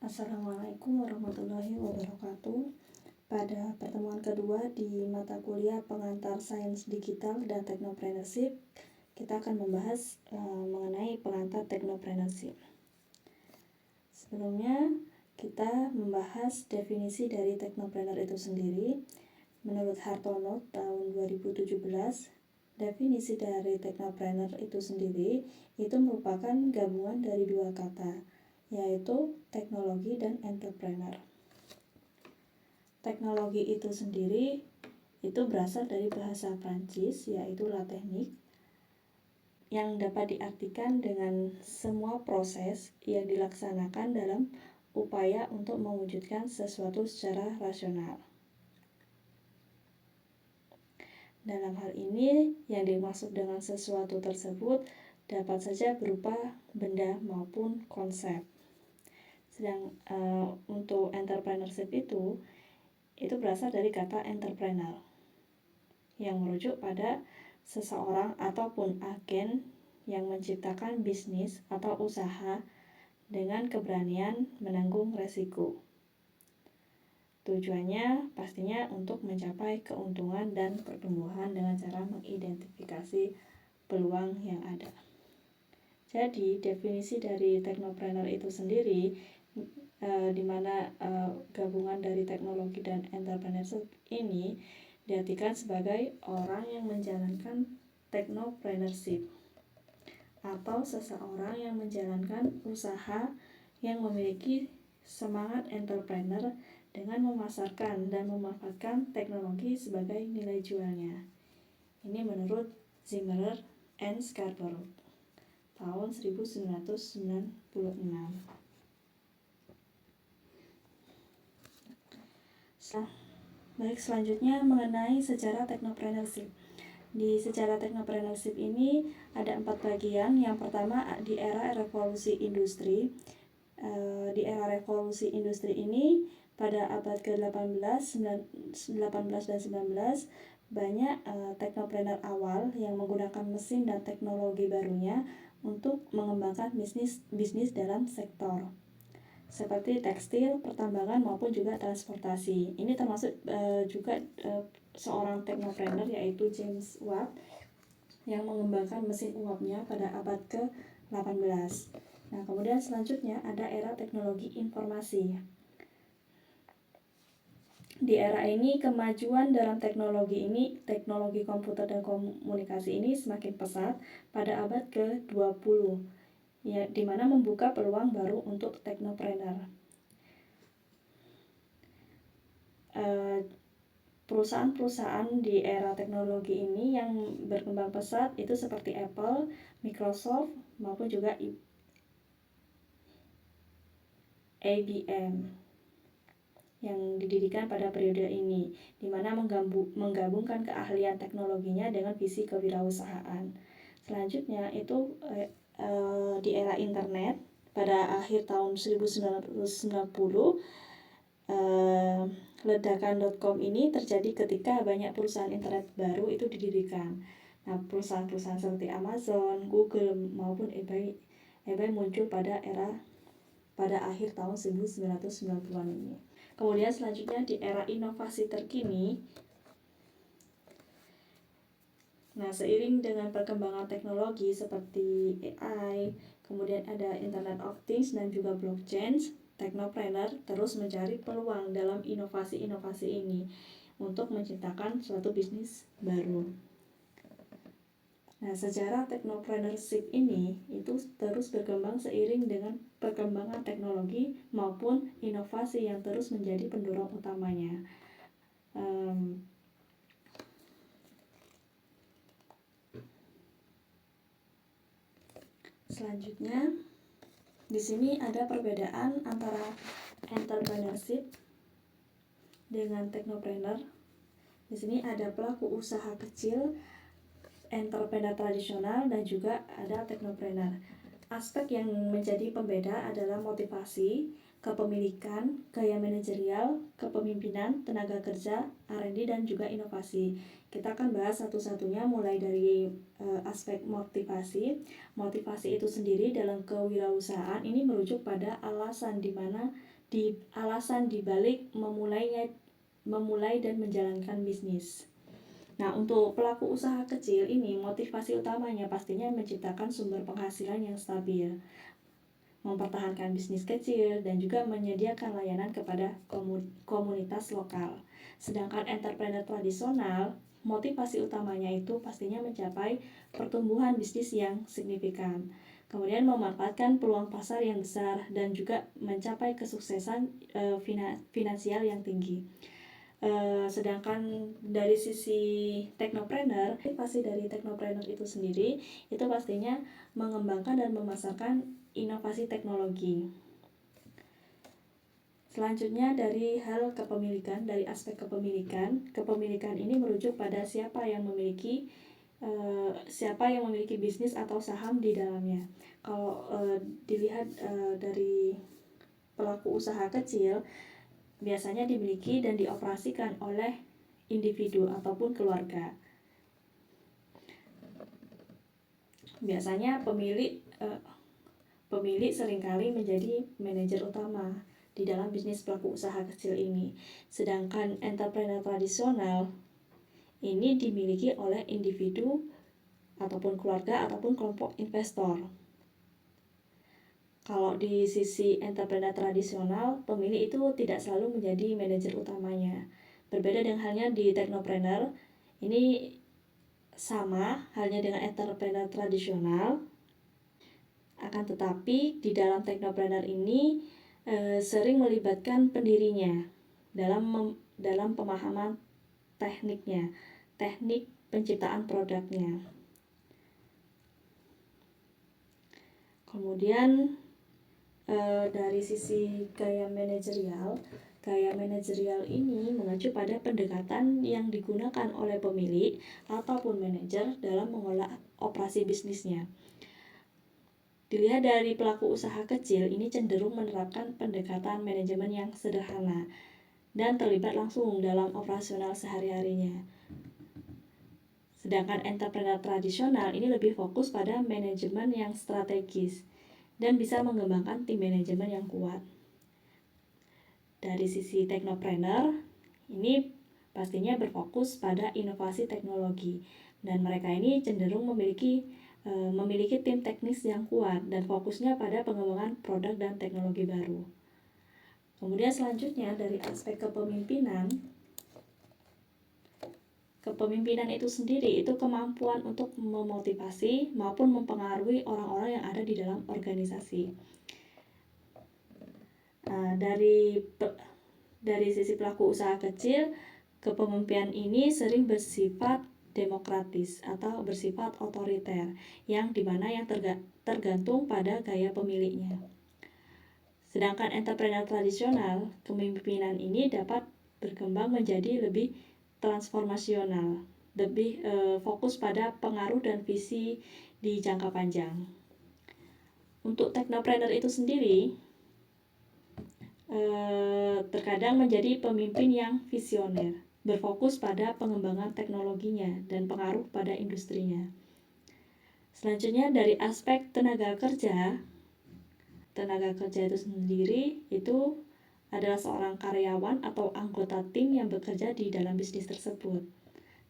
Assalamualaikum warahmatullahi wabarakatuh. Pada pertemuan kedua di mata kuliah pengantar sains digital dan teknopreneurship, kita akan membahas mengenai pengantar teknopreneurship. Sebelumnya, kita membahas definisi dari teknopreneur itu sendiri. Menurut Hartono tahun 2017, definisi dari teknopreneur itu sendiri itu merupakan gabungan dari dua kata, yaitu teknologi dan entrepreneur. Teknologi itu sendiri itu berasal dari bahasa Prancis, yaitu la technique, yang dapat diartikan dengan semua proses yang dilaksanakan dalam upaya untuk mewujudkan sesuatu secara rasional. Dalam hal ini, yang dimaksud dengan sesuatu tersebut dapat saja berupa benda maupun konsep. Sedang untuk entrepreneurship itu berasal dari kata entrepreneur yang merujuk pada seseorang ataupun agen yang menciptakan bisnis atau usaha dengan keberanian menanggung resiko. Tujuannya pastinya untuk mencapai keuntungan dan pertumbuhan dengan cara mengidentifikasi peluang yang ada. Jadi definisi dari teknopreneur itu sendiri di mana gabungan dari teknologi dan entrepreneurship ini diartikan sebagai orang yang menjalankan teknopreneurship atau seseorang yang menjalankan usaha yang memiliki semangat entrepreneur dengan memasarkan dan memanfaatkan teknologi sebagai nilai jualnya. Ini menurut Zimmerer and Scarborough tahun 1996. Baik, selanjutnya mengenai sejarah teknopreneurship. Di sejarah teknopreneurship ini ada 4 bagian. Yang pertama di era revolusi industri. Di era revolusi industri ini pada abad ke-18, 18 dan 19 banyak teknopreneur awal yang menggunakan mesin dan teknologi barunya untuk mengembangkan bisnis dalam sektor seperti tekstil, pertambangan maupun juga transportasi. Ini termasuk juga seorang teknopreneur yaitu James Watt yang mengembangkan mesin uapnya pada abad ke-18. Nah, kemudian selanjutnya ada era teknologi informasi. Di era ini kemajuan dalam teknologi komputer dan komunikasi ini semakin pesat pada abad ke-20. Ya, di mana membuka peluang baru untuk teknopreneur. Perusahaan-perusahaan di era teknologi ini yang berkembang pesat itu seperti Apple, Microsoft maupun juga IBM yang didirikan pada periode ini, di mana menggabungkan keahlian teknologinya dengan visi kewirausahaan. Selanjutnya itu di era internet pada akhir tahun 1990 ledakan.com ini terjadi ketika banyak perusahaan internet baru itu didirikan. Nah, perusahaan-perusahaan seperti Amazon, Google maupun eBay muncul pada akhir tahun 1990-an ini. Kemudian selanjutnya di era inovasi terkini. Nah, seiring dengan perkembangan teknologi seperti AI, kemudian ada Internet of Things dan juga blockchain, teknopreneur terus mencari peluang dalam inovasi-inovasi ini untuk menciptakan suatu bisnis baru. Nah, sejarah teknopreneurship ini itu terus berkembang seiring dengan perkembangan teknologi maupun inovasi yang terus menjadi pendorong utamanya. Selanjutnya, di sini ada perbedaan antara entrepreneurship dengan teknopreneur. Di sini ada pelaku usaha kecil, entrepreneur tradisional, dan juga ada teknopreneur. Aspek yang menjadi pembeda adalah motivasi. kepemilikan, gaya manajerial, kepemimpinan, tenaga kerja, R&D, dan juga inovasi. Kita akan bahas satu-satunya mulai dari aspek motivasi. Motivasi itu sendiri dalam kewirausahaan ini merujuk pada alasan dibalik memulai dan menjalankan bisnis. Nah, untuk pelaku usaha kecil ini motivasi utamanya pastinya menciptakan sumber penghasilan yang stabil, mempertahankan bisnis kecil, dan juga menyediakan layanan kepada komunitas lokal. Sedangkan entrepreneur tradisional, motivasi utamanya itu pastinya mencapai pertumbuhan bisnis yang signifikan, kemudian memanfaatkan peluang pasar yang besar, dan juga mencapai kesuksesan finansial yang tinggi. Sedangkan dari sisi teknopreneur, motivasi dari teknopreneur itu sendiri itu pastinya mengembangkan dan memasarkan inovasi teknologi. Selanjutnya dari hal kepemilikan, dari aspek kepemilikan ini merujuk pada siapa yang memiliki bisnis atau saham di dalamnya. Kalau dilihat dari pelaku usaha kecil, biasanya dimiliki dan dioperasikan oleh individu ataupun keluarga. Biasanya pemilik seringkali menjadi manajer utama di dalam bisnis pelaku usaha kecil ini. Sedangkan entrepreneur tradisional ini dimiliki oleh individu ataupun keluarga ataupun kelompok investor. Kalau di sisi entrepreneur tradisional, pemilik itu tidak selalu menjadi manajer utamanya. Berbeda dengan halnya di teknopreneur, ini sama halnya dengan entrepreneur tradisional. Akan tetapi di dalam teknopreneur ini sering melibatkan pendirinya dalam pemahaman tekniknya, teknik penciptaan produknya. Kemudian dari sisi gaya manajerial ini mengacu pada pendekatan yang digunakan oleh pemilik ataupun manajer dalam mengelola operasi bisnisnya. Dilihat dari pelaku usaha kecil, ini cenderung menerapkan pendekatan manajemen yang sederhana dan terlibat langsung dalam operasional sehari-harinya. Sedangkan entrepreneur tradisional ini lebih fokus pada manajemen yang strategis dan bisa mengembangkan tim manajemen yang kuat. Dari sisi teknopreneur, ini pastinya berfokus pada inovasi teknologi, dan mereka ini cenderung memiliki tim teknis yang kuat dan fokusnya pada pengembangan produk dan teknologi baru. Kemudian selanjutnya dari aspek kepemimpinan itu sendiri itu kemampuan untuk memotivasi maupun mempengaruhi orang-orang yang ada di dalam organisasi. Dari sisi pelaku usaha kecil, kepemimpinan ini sering bersifat demokratis atau bersifat otoriter, yang dimana yang tergantung pada gaya pemiliknya. Sedangkan entrepreneur tradisional, kepemimpinan ini dapat berkembang menjadi lebih transformasional, lebih fokus pada pengaruh dan visi di jangka panjang. Untuk teknopreneur itu sendiri terkadang menjadi pemimpin yang visioner, berfokus pada pengembangan teknologinya dan pengaruh pada industrinya. Selanjutnya dari aspek tenaga kerja itu sendiri itu adalah seorang karyawan atau anggota tim yang bekerja di dalam bisnis tersebut.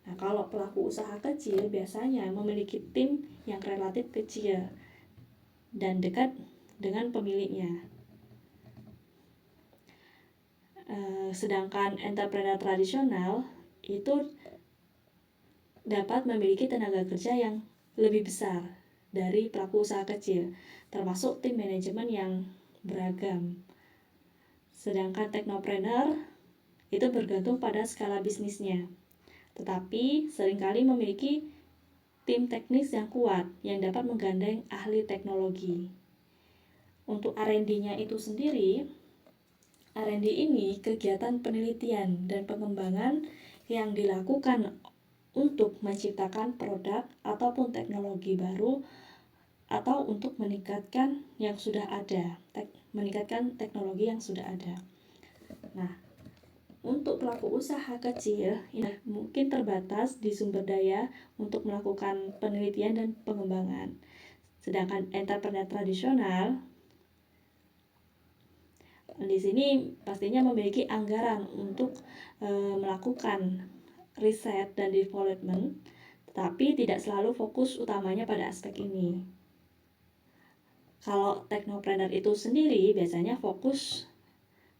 Nah, kalau pelaku usaha kecil biasanya memiliki tim yang relatif kecil dan dekat dengan pemiliknya. Sedangkan entrepreneur tradisional itu dapat memiliki tenaga kerja yang lebih besar dari pelaku usaha kecil, termasuk tim manajemen yang beragam. Sedangkan teknopreneur itu bergantung pada skala bisnisnya, tetapi seringkali memiliki tim teknis yang kuat yang dapat menggandeng ahli teknologi. Untuk R&D-nya itu sendiri, R&D ini kegiatan penelitian dan pengembangan yang dilakukan untuk menciptakan produk ataupun teknologi baru atau untuk meningkatkan yang sudah ada. meningkatkan teknologi yang sudah ada. Nah, untuk pelaku usaha kecil ini mungkin terbatas di sumber daya untuk melakukan penelitian dan pengembangan. Sedangkan entrepreneur tradisional di sini pastinya memiliki anggaran untuk melakukan riset dan development, tetapi tidak selalu fokus utamanya pada aspek ini. Kalau teknopreneur itu sendiri biasanya fokus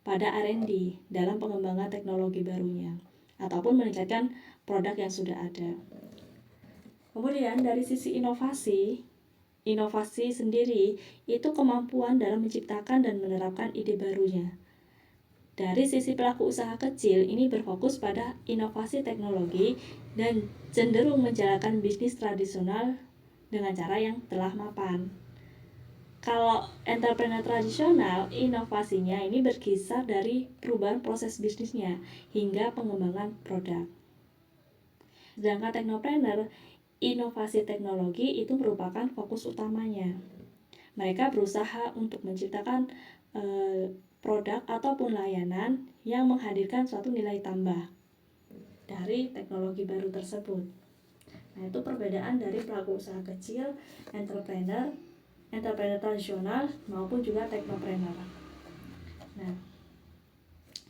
pada R&D dalam pengembangan teknologi barunya ataupun meningkatkan produk yang sudah ada. Kemudian dari sisi inovasi sendiri itu kemampuan dalam menciptakan dan menerapkan ide barunya. Dari sisi pelaku usaha kecil ini berfokus pada inovasi teknologi dan cenderung menjalankan bisnis tradisional dengan cara yang telah mapan. Kalau entrepreneur tradisional, inovasinya ini berkisar dari perubahan proses bisnisnya hingga pengembangan produk. Sedangkan teknopreneur, inovasi teknologi itu merupakan fokus utamanya. Mereka berusaha untuk menciptakan produk ataupun layanan yang menghadirkan suatu nilai tambah dari teknologi baru tersebut. Nah, itu perbedaan dari pelaku usaha kecil, entrepreneur tradisional maupun juga teknopreneur. Nah,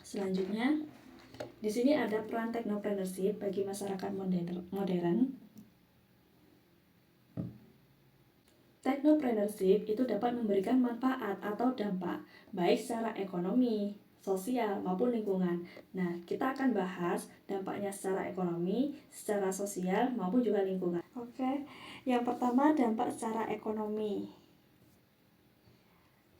selanjutnya di sini ada peran teknopreneurship bagi masyarakat modern. Teknopreneurship itu dapat memberikan manfaat atau dampak baik secara ekonomi, sosial maupun lingkungan. Nah, kita akan bahas dampaknya secara ekonomi, secara sosial maupun juga lingkungan. Oke, yang pertama dampak secara ekonomi.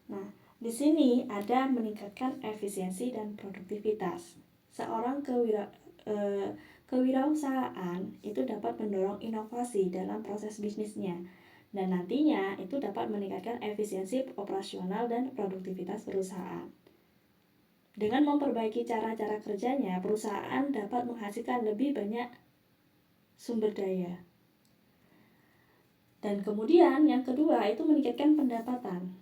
Nah, di sini ada meningkatkan efisiensi dan produktivitas. Seorang kewirausahaan itu dapat mendorong inovasi dalam proses bisnisnya dan nantinya itu dapat meningkatkan efisiensi operasional dan produktivitas perusahaan. Dengan memperbaiki cara-cara kerjanya, perusahaan dapat menghasilkan lebih banyak sumber daya. Dan kemudian yang kedua itu meningkatkan pendapatan.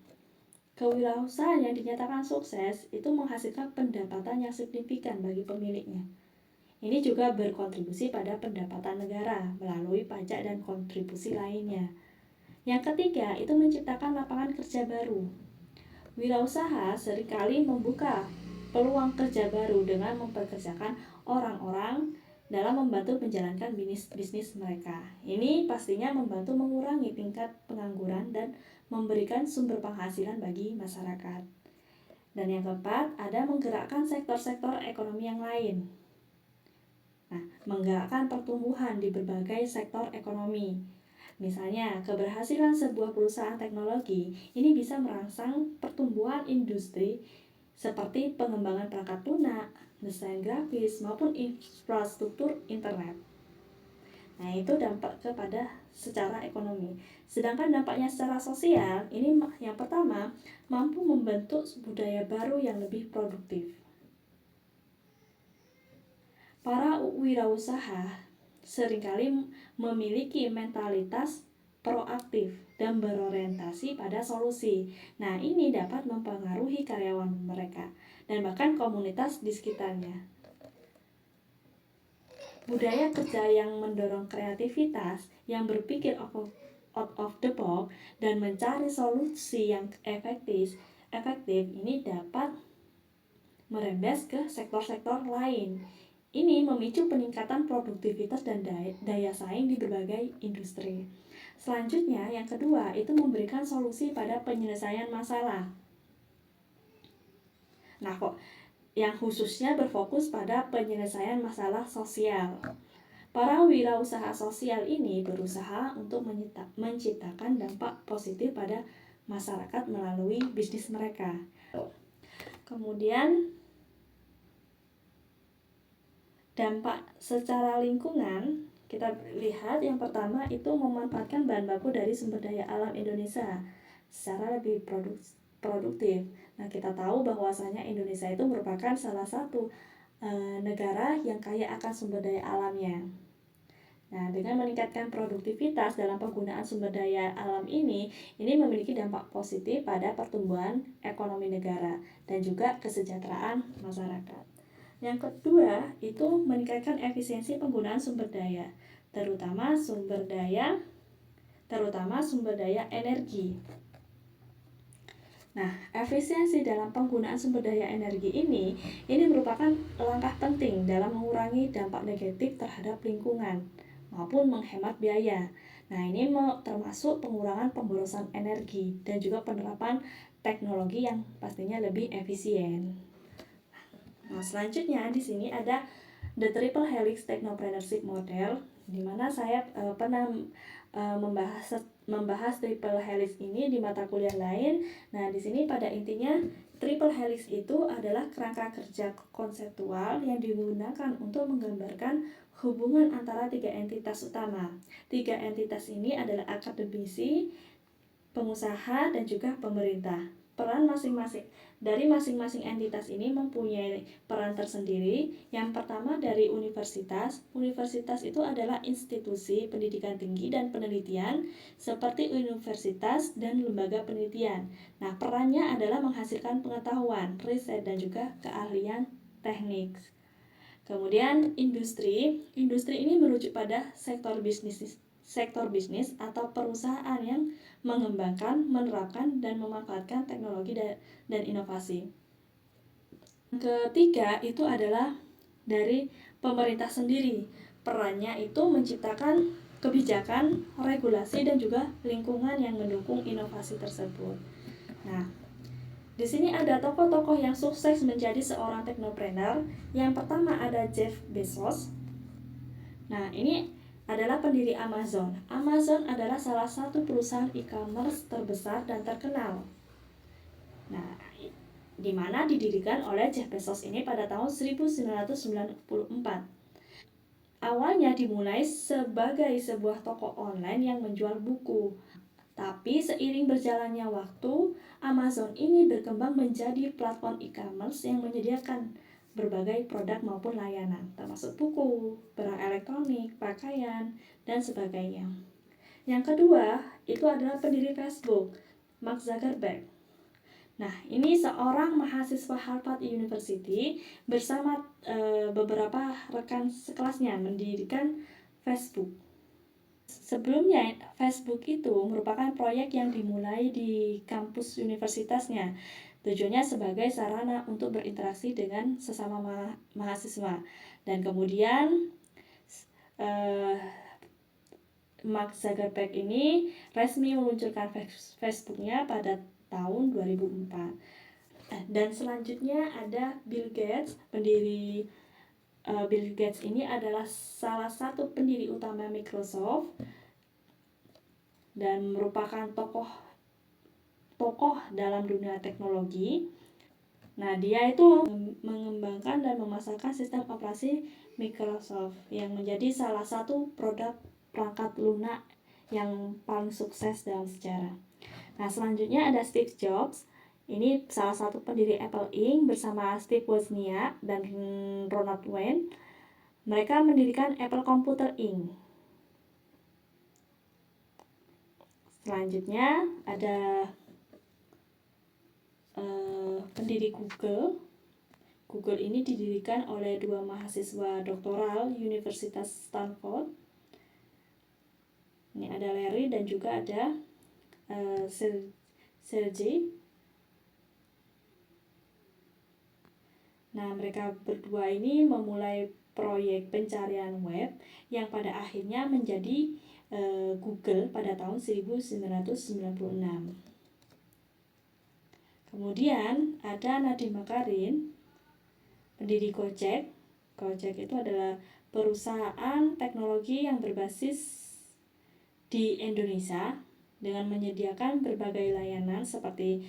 Kewirausahaan yang dinyatakan sukses itu menghasilkan pendapatan yang signifikan bagi pemiliknya. Ini juga berkontribusi pada pendapatan negara melalui pajak dan kontribusi lainnya. Yang ketiga itu menciptakan lapangan kerja baru. Wirausaha seringkali membuka peluang kerja baru dengan mempekerjakan orang-orang dalam membantu menjalankan bisnis mereka. Ini pastinya membantu mengurangi tingkat pengangguran dan memberikan sumber penghasilan bagi masyarakat. Dan yang keempat, ada menggerakkan sektor-sektor ekonomi yang lain. Nah, menggerakkan pertumbuhan di berbagai sektor ekonomi. Misalnya, keberhasilan sebuah perusahaan teknologi ini bisa merangsang pertumbuhan industri seperti pengembangan perangkat lunak, desain grafis, maupun infrastruktur internet. Nah, itu dampak kepada secara ekonomi. Sedangkan dampaknya secara sosial, ini yang pertama, mampu membentuk budaya baru yang lebih produktif. Para wirausaha seringkali memiliki mentalitas proaktif dan berorientasi pada solusi. Nah, ini dapat mempengaruhi karyawan mereka dan bahkan komunitas di sekitarnya. Budaya kerja yang mendorong kreativitas, yang berpikir out of the box dan mencari solusi yang efektif ini dapat merembes ke sektor-sektor lain. Ini memicu peningkatan produktivitas dan daya saing di berbagai industri. Selanjutnya, yang kedua itu memberikan solusi pada penyelesaian masalah. Nah, yang khususnya berfokus pada penyelesaian masalah sosial. Para wirausaha sosial ini berusaha untuk menciptakan dampak positif pada masyarakat melalui bisnis mereka. Kemudian dampak secara lingkungan, kita lihat yang pertama itu memanfaatkan bahan baku dari sumber daya alam Indonesia secara lebih produktif. Nah, kita tahu bahwasanya Indonesia itu merupakan salah satu negara yang kaya akan sumber daya alamnya. Nah, dengan meningkatkan produktivitas dalam penggunaan sumber daya alam ini memiliki dampak positif pada pertumbuhan ekonomi negara dan juga kesejahteraan masyarakat. Yang kedua, itu meningkatkan efisiensi penggunaan sumber daya, terutama sumber daya energi. Nah, efisiensi dalam penggunaan sumber daya energi ini merupakan langkah penting dalam mengurangi dampak negatif terhadap lingkungan maupun menghemat biaya. Nah, ini termasuk pengurangan pemborosan energi dan juga penerapan teknologi yang pastinya lebih efisien. Nah, selanjutnya di sini ada The Triple Helix Technopreneurship Model, di mana saya pernah membahas triple helix ini di mata kuliah lain. Nah, di sini pada intinya triple helix itu adalah kerangka kerja konseptual yang digunakan untuk menggambarkan hubungan antara tiga entitas utama. Tiga entitas ini adalah akademisi, pengusaha, dan juga pemerintah. Peran dari masing-masing entitas ini mempunyai peran tersendiri. Yang pertama dari universitas. Universitas itu adalah institusi pendidikan tinggi dan penelitian seperti universitas dan lembaga penelitian. Nah, perannya adalah menghasilkan pengetahuan, riset, dan juga keahlian teknik. Kemudian industri ini merujuk pada sektor bisnis atau perusahaan yang mengembangkan, menerapkan, dan memanfaatkan teknologi dan inovasi. Ketiga itu adalah dari pemerintah sendiri. Perannya itu menciptakan kebijakan, regulasi, dan juga lingkungan yang mendukung inovasi tersebut. Nah, di sini ada tokoh-tokoh yang sukses menjadi seorang teknopreneur. Yang pertama ada Jeff Bezos. Nah, ini adalah pendiri Amazon. Amazon adalah salah satu perusahaan e-commerce terbesar dan terkenal. Nah, di mana didirikan oleh Jeff Bezos ini pada tahun 1994. Awalnya dimulai sebagai sebuah toko online yang menjual buku. Tapi seiring berjalannya waktu, Amazon ini berkembang menjadi platform e-commerce yang menyediakan berbagai produk maupun layanan, termasuk buku, barang elektronik, pakaian, dan sebagainya. Yang kedua, itu adalah pendiri Facebook, Mark Zuckerberg. Nah, ini seorang mahasiswa Harvard University bersama beberapa rekan sekelasnya mendirikan Facebook. Sebelumnya, Facebook itu merupakan proyek yang dimulai di kampus universitasnya. Tujuannya sebagai sarana untuk berinteraksi dengan sesama mahasiswa. Dan kemudian Mark Zuckerberg ini resmi meluncurkan Facebooknya pada tahun 2004. Dan selanjutnya ada Bill Gates. Bill Gates ini adalah salah satu pendiri utama Microsoft dan merupakan tokoh dalam dunia teknologi. Nah, dia itu mengembangkan dan memasarkan sistem operasi Microsoft yang menjadi salah satu produk perangkat lunak yang paling sukses dalam sejarah. Nah, selanjutnya ada Steve Jobs. Ini salah satu pendiri Apple Inc. bersama Steve Wozniak dan Ronald Wayne. Mereka mendirikan Apple Computer Inc. Selanjutnya ada pendiri Google. Google ini didirikan oleh dua mahasiswa doktoral Universitas Stanford. Ini ada Larry dan juga ada Sergey. Nah, mereka berdua ini memulai proyek pencarian web yang pada akhirnya menjadi Google pada tahun 1996. Kemudian ada Nadiem Makarim, pendiri Gojek. Gojek itu adalah perusahaan teknologi yang berbasis di Indonesia dengan menyediakan berbagai layanan seperti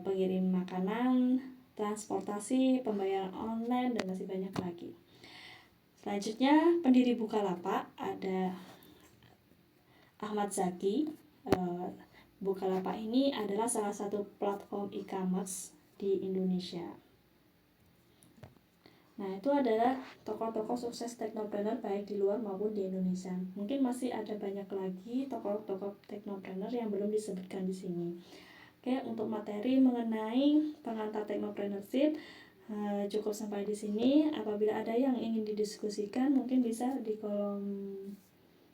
pengirim makanan, transportasi, pembayaran online, dan masih banyak lagi. Selanjutnya pendiri Bukalapak ada Ahmad Zaki. Bukalapak ini adalah salah satu platform e-commerce di Indonesia. Nah, itu adalah tokoh-tokoh sukses teknopreneur baik di luar maupun di Indonesia. Mungkin masih ada banyak lagi tokoh-tokoh teknopreneur yang belum disebutkan di sini. Oke, untuk materi mengenai pengantar teknopreneurship cukup sampai di sini. Apabila ada yang ingin didiskusikan, mungkin bisa di kolom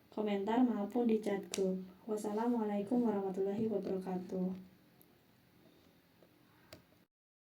komentar maupun di chat group. Wassalamualaikum warahmatullahi wabarakatuh.